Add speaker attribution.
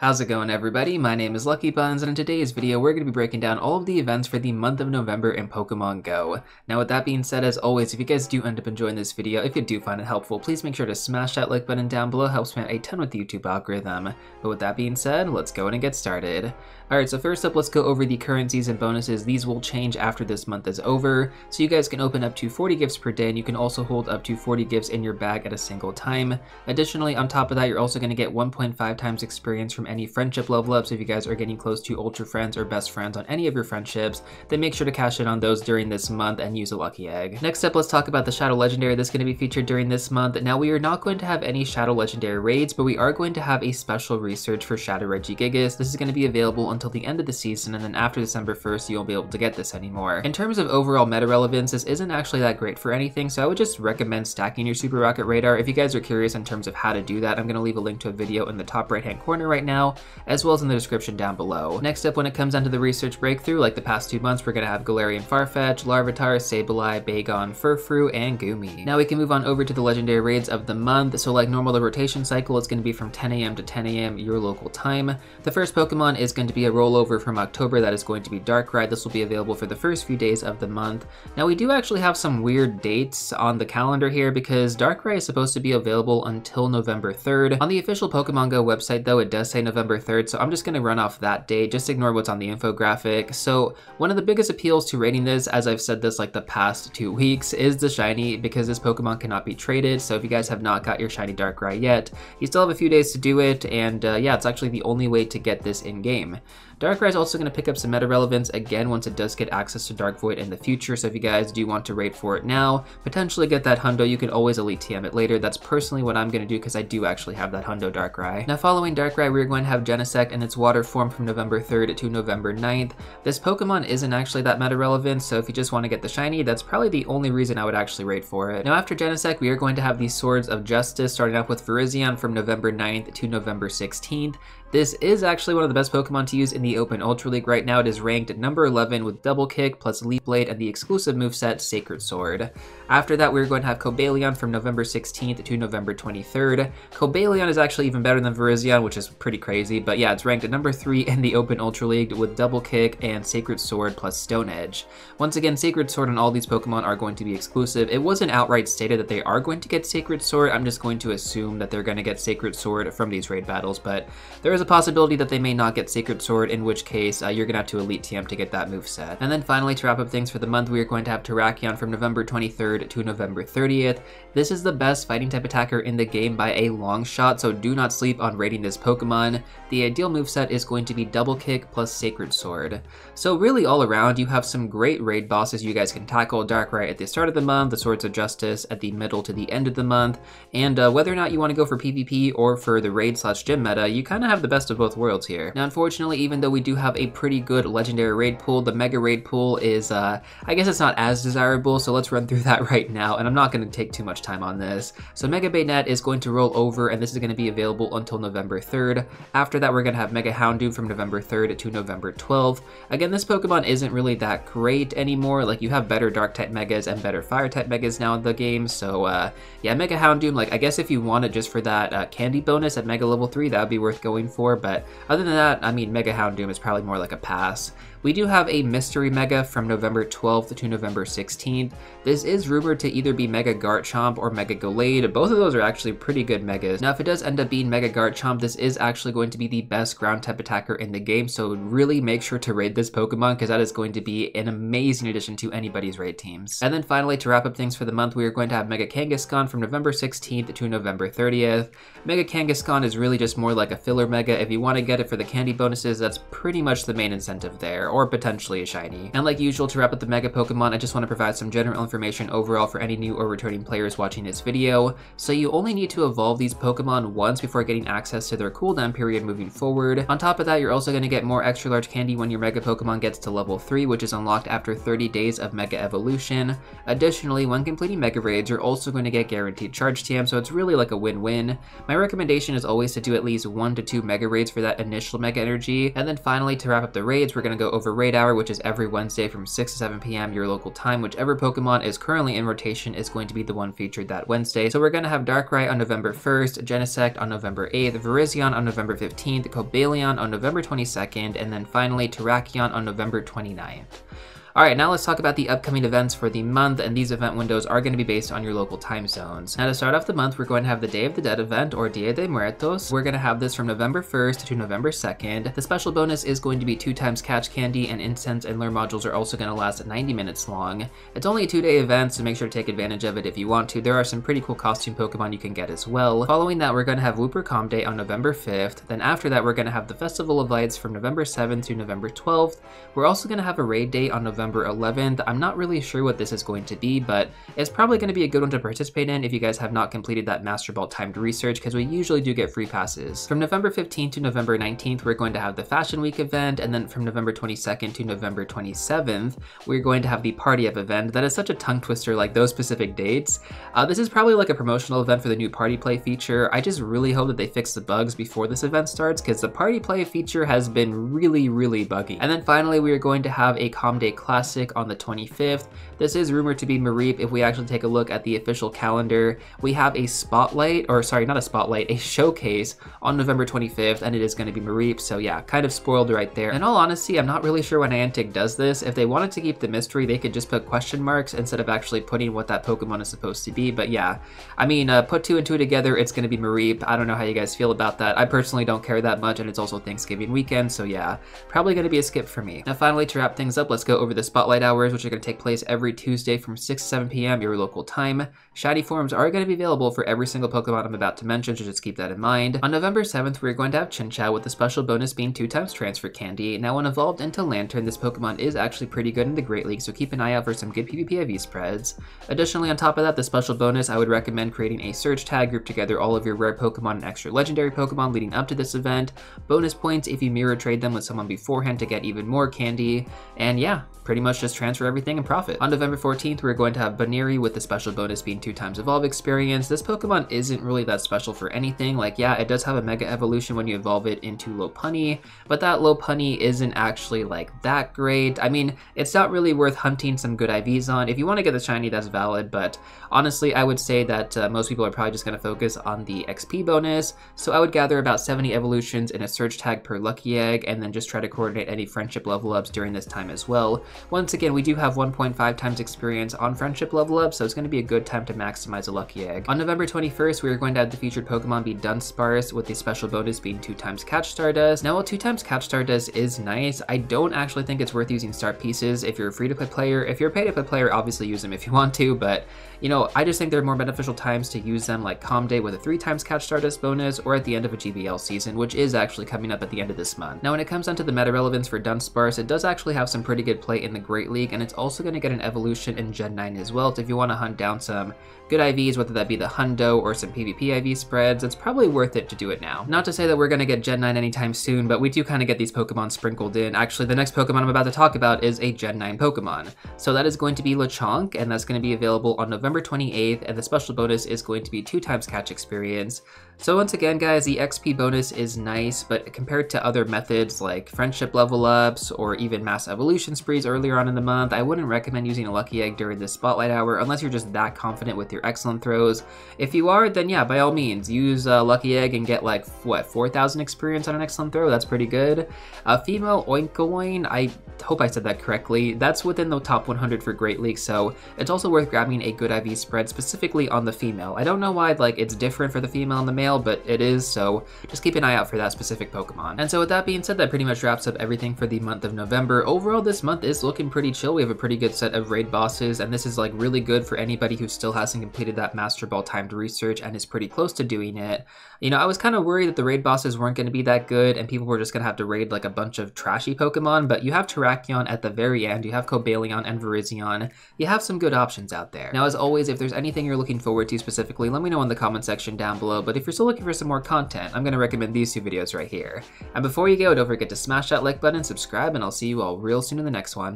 Speaker 1: How's it going, everybody? My name is Lucky Buns, and in today's video we're going to be breaking down all of the events for the month of November in Pokemon Go. Now with that being said, as always, if you guys do end up enjoying this video, if you do find it helpful, please make sure to smash that like button down below. It helps me out a ton with the YouTube algorithm. But with that being said, let's go and get started. Alright, so first up, let's go over the current season bonuses. These will change after this month is over, so you guys can open up to 40 gifts per day, and you can also hold up to 40 gifts in your bag at a single time. Additionally, on top of that, you're also going to get 1.5 times experience from any friendship level ups. If you guys are getting close to ultra friends or best friends on any of your friendships, then make sure to cash in on those during this month and use a lucky egg. Next up, let's talk about the Shadow Legendary that's going to be featured during this month. Now, we are not going to have any Shadow Legendary raids, but we are going to have a special research for Shadow Regigigas. This is going to be available until the end of the season, and then after December 1st, you won't be able to get this anymore. In terms of overall meta relevance, this isn't actually that great for anything, so I would just recommend stacking your Super Rocket Radar. If you guys are curious in terms of how to do that, I'm going to leave a link to a video in the top right hand corner right now, as well as in the description down below. Next up, when it comes down to the research breakthrough, like the past 2 months, we're going to have Galarian Farfetch, Larvitar, Sableye, Bagon, Furfrou, and Goomy. Now we can move on over to the legendary raids of the month. So like normal, the rotation cycle is going to be from 10 a.m. to 10 a.m. your local time. The first Pokemon is going to be a rollover from October. That is going to be Darkrai. This will be available for the first few days of the month. Now we do actually have some weird dates on the calendar here, because Darkrai is supposed to be available until November 3rd. On the official Pokemon Go website though, it does say November 3rd, so I'm just going to run off that date. Just ignore what's on the infographic. So one of the biggest appeals to rating this, as I've said this like the past 2 weeks, is the shiny, because this Pokemon cannot be traded. So if you guys have not got your shiny Darkrai yet, you still have a few days to do it, and yeah, it's actually the only way to get this in game. Darkrai is also going to pick up some meta relevance again once it does get access to Dark Void in the future, so if you guys do want to raid for it now, potentially get that Hundo, you can always Elite TM it later. That's personally what I'm going to do, because I do actually have that Hundo Darkrai. Now following Darkrai, we're going to have Genesect in its water form from November 3rd to November 9th. This Pokemon isn't actually that meta relevant, so if you just want to get the shiny, that's probably the only reason I would actually raid for it. Now after Genesect, we are going to have the Swords of Justice, starting off with Virizion from November 9th to November 16th. This is actually one of the best Pokemon to use in the Open Ultra League right now. It is ranked at number 11 with Double Kick plus Leaf Blade and the exclusive moveset Sacred Sword. After that, we're going to have Cobalion from November 16th to November 23rd. Cobalion is actually even better than Virizion, which is pretty crazy, but yeah, it's ranked at number 3 in the Open Ultra League with Double Kick and Sacred Sword plus Stone Edge. Once again, Sacred Sword on all these Pokemon are going to be exclusive. It wasn't outright stated that they are going to get Sacred Sword. I'm just going to assume that they're going to get Sacred Sword from these raid battles, but there is a possibility that they may not get Sacred Sword, in which case you're going to have to Elite TM to get that moveset. And then finally, to wrap up things for the month, we are going to have Terrakion from November 23rd to November 30th. This is the best fighting type attacker in the game by a long shot, so do not sleep on raiding this Pokemon. The ideal moveset is going to be Double Kick plus Sacred Sword. So really all around, you have some great raid bosses you guys can tackle. Darkrai at the start of the month, the Swords of Justice at the middle to the end of the month, and whether or not you want to go for PvP or for the raid/gym meta, you kind of have the best of both worlds here. Now unfortunately, even though we do have a pretty good legendary raid pool, the mega raid pool is I guess it's not as desirable, so let's run through that right now, and I'm not going to take too much time on this. So Mega Baynet is going to roll over, and this is going to be available until November 3rd. After that, we're going to have Mega Houndoom from November 3rd to November 12th. Again, this Pokemon isn't really that great anymore. Like, you have better dark type megas and better fire type megas now in the game, so yeah, Mega Houndoom, like, I guess if you want it just for that candy bonus at Mega level 3, that would be worth going for, but other than that, I mean, Mega Houndoom is probably more like a pass. We do have a Mystery Mega from November 12th to November 16th. This is rumored to either be Mega Garchomp or Mega Gallade. Both of those are actually pretty good megas. Now, if it does end up being Mega Garchomp, this is actually going to be the best ground type attacker in the game, so really make sure to raid this Pokemon, because that is going to be an amazing addition to anybody's raid teams. And then finally, to wrap up things for the month, we are going to have Mega Kangaskhan from November 16th to November 30th. Mega Kangaskhan is really just more like a filler mega. If you want to get it for the candy bonuses, that's pretty much the main incentive there, or potentially a shiny. And like usual, to wrap up the Mega Pokemon, I just want to provide some general information overall for any new or returning players watching this video. So you only need to evolve these Pokemon once before getting access to their cooldown period moving forward. On top of that, you're also going to get more extra large candy when your Mega Pokemon gets to level 3, which is unlocked after 30 days of Mega Evolution. Additionally, when completing Mega Raids, you're also going to get guaranteed Charge TM, so it's really like a win-win. My recommendation is always to do at least 1 to 2 Mega Raids for that initial Mega Energy. And then finally, to wrap up the raids, we're going to go over Raid Hour, which is every Wednesday from 6 to 7 p.m. your local time. Whichever Pokemon is currently in rotation is going to be the one featured that Wednesday. So we're going to have Darkrai on November 1st, Genesect on November 8th, Virizion on November 15th, Cobalion on November 22nd, and then finally Terrakion on November 29th. Alright, now let's talk about the upcoming events for the month, and these event windows are going to be based on your local time zones. Now to start off the month, we're going to have the Day of the Dead event, or Dia de Muertos. We're going to have this from November 1st to November 2nd. The special bonus is going to be 2 times catch candy, and incense and lure modules are also going to last 90 minutes long. It's only a 2-day event, so make sure to take advantage of it if you want to. There are some pretty cool costume Pokemon you can get as well. Following that, we're going to have Wooper Calm Day on November 5th. Then after that, we're going to have the Festival of Lights from November 7th to November 12th. We're also going to have a raid day on November 11th. I'm not really sure what this is going to be, but it's probably going to be a good one to participate in if you guys have not completed that Master Ball timed research, because we usually do get free passes. From November 15th to November 19th, we're going to have the Fashion Week event, and then from November 22nd to November 27th, we're going to have the Party Up event. That is such a tongue twister, like those specific dates. This is probably like a promotional event for the new Party Play feature. I just really hope that they fix the bugs before this event starts, because the Party Play feature has been really buggy. And then finally, we are going to have a Calm Day Classic on the 25th. This is rumored to be Mareep. If we actually take a look at the official calendar, we have a spotlight, or sorry, not a spotlight, a showcase on November 25th, and it is going to be Mareep. So yeah, kind of spoiled right there. In all honesty, I'm not really sure why Niantic does this. If they wanted to keep the mystery, they could just put question marks instead of actually putting what that Pokemon is supposed to be. But yeah, I mean, put 2 and 2 together, it's going to be Mareep. I don't know how you guys feel about that. I personally don't care that much, and it's also Thanksgiving weekend, so yeah, probably going to be a skip for me. Now finally, to wrap things up, let's go over the spotlight hours, which are going to take place every Tuesday from 6 to 7 p.m. your local time. Shiny forms are going to be available for every single Pokemon I'm about to mention, so just keep that in mind. On November 7th, we're going to have Chinchou, with the special bonus being 2 times transfer candy. Now when evolved into Lantern, this Pokemon is actually pretty good in the Great League, so keep an eye out for some good PvP IV spreads. Additionally, on top of that, the special bonus, I would recommend creating a search tag, group together all of your rare Pokemon and extra legendary Pokemon leading up to this event. Bonus points if you mirror trade them with someone beforehand to get even more candy. And yeah, pretty much just transfer everything and profit. On November 14th, we're going to have Baneri, with the special bonus being 2 times evolve experience. This Pokemon isn't really that special for anything. Like, yeah, it does have a mega evolution when you evolve it into Lopunny, but that Lopunny isn't actually like that great. I mean, it's not really worth hunting some good IVs on. If you want to get the shiny, that's valid, but honestly, I would say that most people are probably just going to focus on the XP bonus. So I would gather about 70 evolutions in a search tag per lucky egg, and then just try to coordinate any friendship level ups during this time as well. Once again, we do have 1.5 times experience on friendship level up, so it's going to be a good time to maximize a lucky egg. On November 21st, we are going to have the featured Pokemon be Dunsparce, with the special bonus being 2 times Catch Stardust. Now while 2 times Catch Stardust is nice, I don't actually think it's worth using start pieces if you're a free-to-play player. If you're a pay-to-play player, obviously use them if you want to, but you know, I just think there are more beneficial times to use them, like Calm Day with a 3 times Catch Stardust bonus, or at the end of a GBL season, which is actually coming up at the end of this month. Now when it comes down to the meta relevance for Dunsparce, it does actually have some pretty good play in the Great League, and it's also going to get an evolution in Gen 9 as well, so if you want to hunt down some good IVs, whether that be the Hundo or some PvP IV spreads, it's probably worth it to do it now. Not to say that we're going to get Gen 9 anytime soon, but we do kind of get these Pokemon sprinkled in. Actually, the next Pokemon I'm about to talk about is a Gen 9 Pokemon. So that is going to be Lechonk, and that's going to be available on November 28th, and the special bonus is going to be 2 times catch experience. So once again, guys, the XP bonus is nice, but compared to other methods like friendship level ups or even mass evolution sprees earlier on in the month, I wouldn't recommend using a lucky egg during this spotlight hour unless you're just that confident with your excellent throws. If you are, then yeah, by all means, use a lucky egg and get like, what, 4,000 experience on an excellent throw. That's pretty good. Female Oinkoin, I hope I said that correctly. That's within the top 100 for Great League, so it's also worth grabbing a good IV spread specifically on the female. I don't know why like it's different for the female and the male, but it is, so just keep an eye out for that specific Pokemon. And so with that being said, that pretty much wraps up everything for the month of November. Overall, this month is looking pretty chill. We have a pretty good set of raid bosses, and this is like really good for anybody who still hasn't completed that Master Ball timed research and is pretty close to doing it. You know, I was kind of worried that the raid bosses weren't going to be that good and people were just going to have to raid like a bunch of trashy Pokemon, but you have Terrakion at the very end, you have Cobalion and Virizion. You have some good options out there. Now, as always, if there's anything you're looking forward to specifically, let me know in the comment section down below, but if you're still looking for some more content, I'm going to recommend these 2 videos right here. And before you go, don't forget to smash that like button, subscribe, and I'll see you all real soon in the next one.